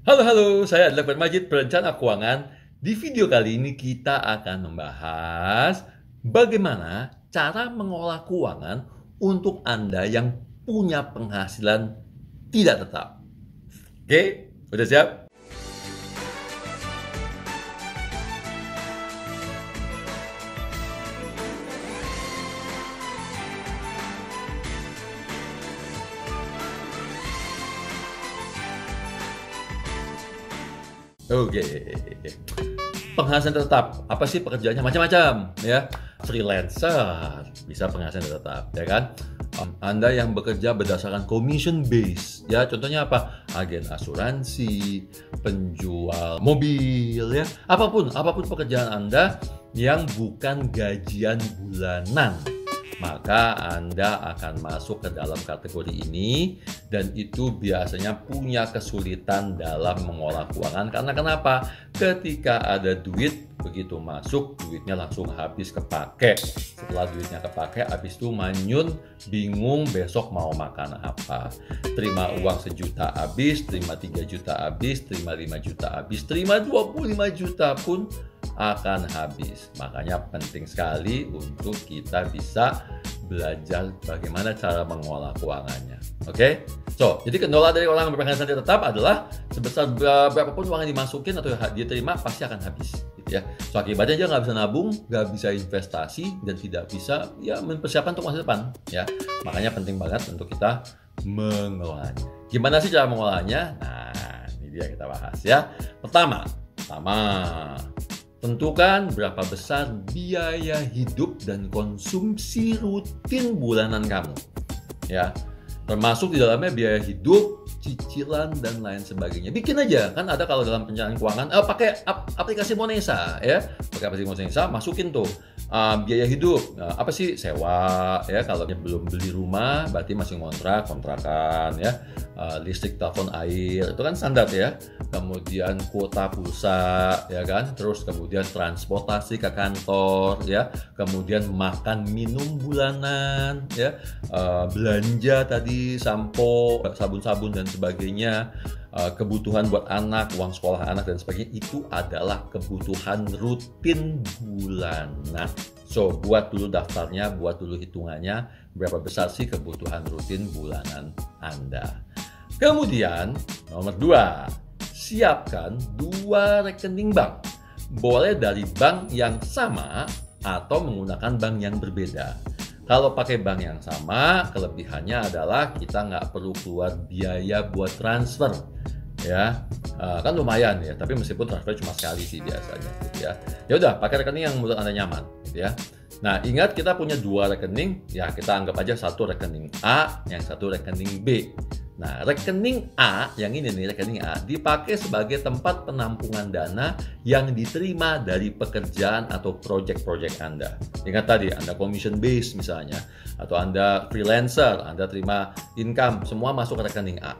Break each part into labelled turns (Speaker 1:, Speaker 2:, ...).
Speaker 1: Halo, saya adalah Pak Majid, perencana keuangan. Di video kali ini kita akan membahas bagaimana cara mengolah keuangan untuk Anda yang punya penghasilan tidak tetap. Oke, udah siap? Oke. Penghasilan tetap, apa sih pekerjaannya? Macam-macam, ya. Freelancer bisa penghasilan tetap, ya kan? Anda yang bekerja berdasarkan commission base, ya. Contohnya apa? Agen asuransi, penjual mobil, ya. Apapun pekerjaan Anda yang bukan gajian bulanan, maka Anda akan masuk ke dalam kategori ini, dan itu biasanya punya kesulitan dalam mengolah keuangan. Karena kenapa? Ketika ada duit, begitu masuk, duitnya langsung habis kepake. Setelah duitnya kepake, habis itu manyun, bingung besok mau makan apa. Terima uang 1 juta habis, terima 3 juta habis, terima 5 juta habis, terima 25 juta pun akan habis. Makanya penting sekali untuk kita bisa belajar bagaimana cara mengolah keuangannya. Oke? So, jadi kendala dari orang yang berpenghasilan tetap adalah sebesar berapapun uang yang dimasukin atau dia terima pasti akan habis, gitu ya. So, akibatnya dia nggak bisa nabung, nggak bisa investasi, dan tidak bisa ya mempersiapkan untuk masa depan, ya. Makanya penting banget untuk kita mengolahnya. Gimana sih cara mengolahnya? Nah, ini dia kita bahas, ya. Pertama, tentukan berapa besar biaya hidup dan konsumsi rutin bulanan kamu, ya. Termasuk di dalamnya biaya hidup, cicilan, dan lain sebagainya. Bikin aja, kan ada kalau dalam perencanaan keuangan, pakai aplikasi Monesa, ya. Pakai aplikasi Monesa, masukin tuh biaya hidup. Apa sih? Sewa, ya. Kalau belum beli rumah, berarti masih kontrakan, ya. Listrik, telepon, air, itu kan standar, ya. Kemudian kuota pulsa, ya kan. Terus kemudian transportasi ke kantor, ya. Kemudian makan minum bulanan, ya. Belanja tadi, sampo, sabun-sabun, dan sebagainya. Kebutuhan buat anak, uang sekolah anak, dan sebagainya, itu adalah kebutuhan rutin bulanan. So, buat dulu daftarnya, buat dulu hitungannya, berapa besar sih kebutuhan rutin bulanan Anda. Kemudian, nomor 2, siapkan 2 rekening bank. Boleh dari bank yang sama atau menggunakan bank yang berbeda. Kalau pakai bank yang sama, kelebihannya adalah kita nggak perlu keluar biaya buat transfer, ya. Kan lumayan, ya, tapi meskipun transfer cuma sekali sih biasanya, gitu ya. Ya udah, pakai rekening yang menurut Anda nyaman, gitu ya. Nah, ingat kita punya 2 rekening, ya kita anggap aja 1 rekening A, yang 1 rekening B. Nah, rekening A, yang ini nih, rekening A, dipakai sebagai tempat penampungan dana yang diterima dari pekerjaan atau project-project Anda. Ingat tadi, Anda commission base misalnya, atau Anda freelancer, Anda terima income, semua masuk ke rekening A,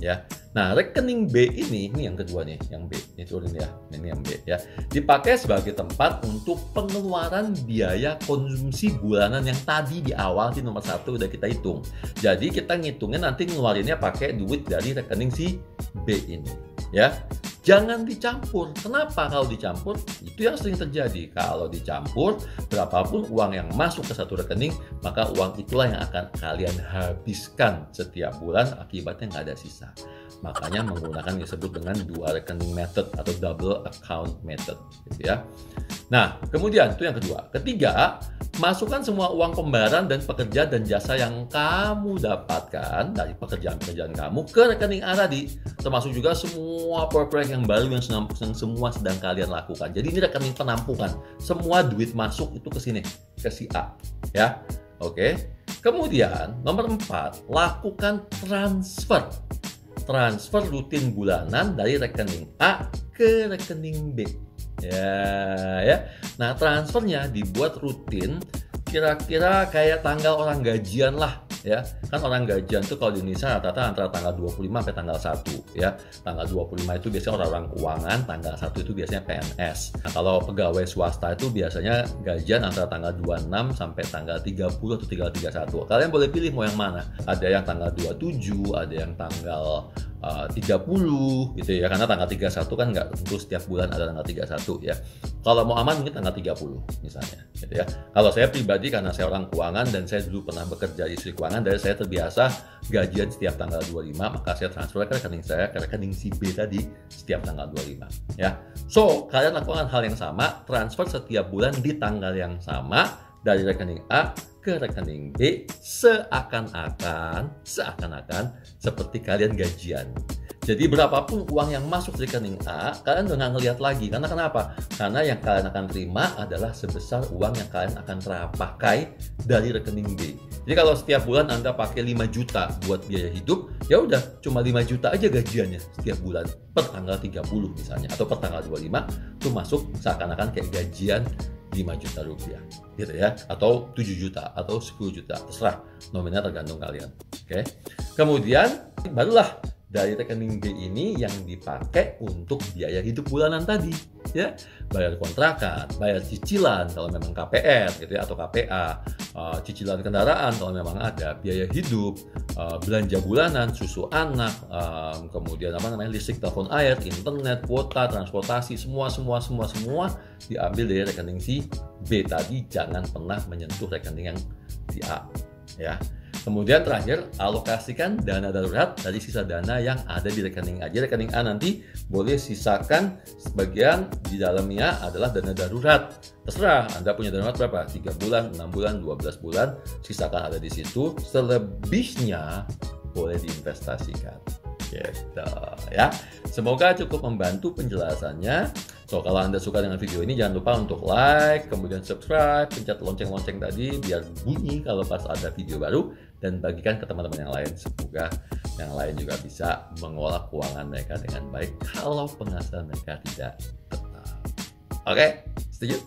Speaker 1: ya. Nah, rekening B ini yang kedua nih, yang B, ini turun ya, ini yang B, ya. Dipakai sebagai tempat untuk pengeluaran biaya konsumsi bulanan yang tadi di awal di nomor 1 udah kita hitung. Jadi kita ngitungnya nanti ngeluarinnya pakai duit dari rekening si B ini, ya. Jangan dicampur. Kenapa kalau dicampur? Itu yang sering terjadi. Kalau dicampur, berapapun uang yang masuk ke 1 rekening, maka uang itulah yang akan kalian habiskan setiap bulan, akibatnya nggak ada sisa. Makanya menggunakan yang disebut dengan 2 rekening method atau double account method, gitu ya. Nah, kemudian itu yang kedua. Ketiga, masukkan semua uang pembayaran dan pekerjaan dan jasa yang kamu dapatkan dari pekerjaan-pekerjaan kamu ke rekening A tadi, termasuk juga semua proyek yang baru yang semua sedang kalian lakukan. Jadi ini rekening penampungan. Semua duit masuk itu ke sini, ke si A, ya. Oke. Kemudian nomor 4, lakukan transfer rutin bulanan dari rekening A ke rekening B. Ya. Nah, transfernya dibuat rutin, kira-kira kayak tanggal orang gajian lah, ya. Kan orang gajian tuh kalau di Indonesia rata-rata antara tanggal 25 sampai tanggal 1, ya. Tanggal 25 itu biasanya orang-orang keuangan, tanggal 1 itu biasanya PNS. Nah, kalau pegawai swasta itu biasanya gajian antara tanggal 26 sampai tanggal 30 atau tanggal 31. Kalian boleh pilih mau yang mana. Ada yang tanggal 27, ada yang tanggal 30 gitu ya, karena tanggal 31 kan nggak tentu setiap bulan ada tanggal 31 ya. Kalau mau aman mungkin tanggal 30 misalnya gitu ya. Kalau saya pribadi karena saya orang keuangan dan saya dulu pernah bekerja di industri keuangan, dari saya terbiasa gajian setiap tanggal 25, maka saya transfer ke rekening saya, ke rekening si B tadi setiap tanggal 25 ya. So, kalian lakukan hal yang sama, transfer setiap bulan di tanggal yang sama dari rekening A ke rekening B seakan-akan seperti kalian gajian. Jadi berapapun uang yang masuk di rekening A, kalian udah nggak ngeliat lagi. Karena kenapa? Karena yang kalian akan terima adalah sebesar uang yang kalian akan pakai dari rekening B. Jadi kalau setiap bulan Anda pakai 5 juta buat biaya hidup, ya udah cuma 5 juta aja gajiannya setiap bulan per tanggal 30 misalnya, atau per tanggal 25 itu masuk seakan-akan kayak gajian 5 juta rupiah gitu ya, atau 7 juta atau 10 juta, terserah, nominal tergantung kalian. Oke. Kemudian barulah dari rekening B ini yang dipakai untuk biaya hidup bulanan tadi ya, bayar kontrakan, bayar cicilan kalau memang KPR gitu ya, atau KPA, cicilan kendaraan kalau memang ada, biaya hidup, belanja bulanan, susu anak, kemudian listrik, telepon air, internet, kuota, transportasi, semua diambil dari rekening si B tadi. Jangan pernah menyentuh rekening yang si A ya. Kemudian terakhir, alokasikan dana darurat dari sisa dana yang ada di rekening A. Jadi rekening A nanti boleh sisakan sebagian di dalamnya adalah dana darurat. Terserah Anda punya dana darurat berapa? 3 bulan, 6 bulan, 12 bulan, sisakan ada di situ. Selebihnya boleh diinvestasikan. Gitu ya. Semoga cukup membantu penjelasannya. So, kalau Anda suka dengan video ini, jangan lupa untuk like, kemudian subscribe, pencet lonceng-lonceng tadi biar bunyi kalau pas ada video baru, dan bagikan ke teman-teman yang lain. Semoga yang lain juga bisa mengolah keuangan mereka dengan baik kalau penghasilan mereka tidak tetap. Oke, setuju?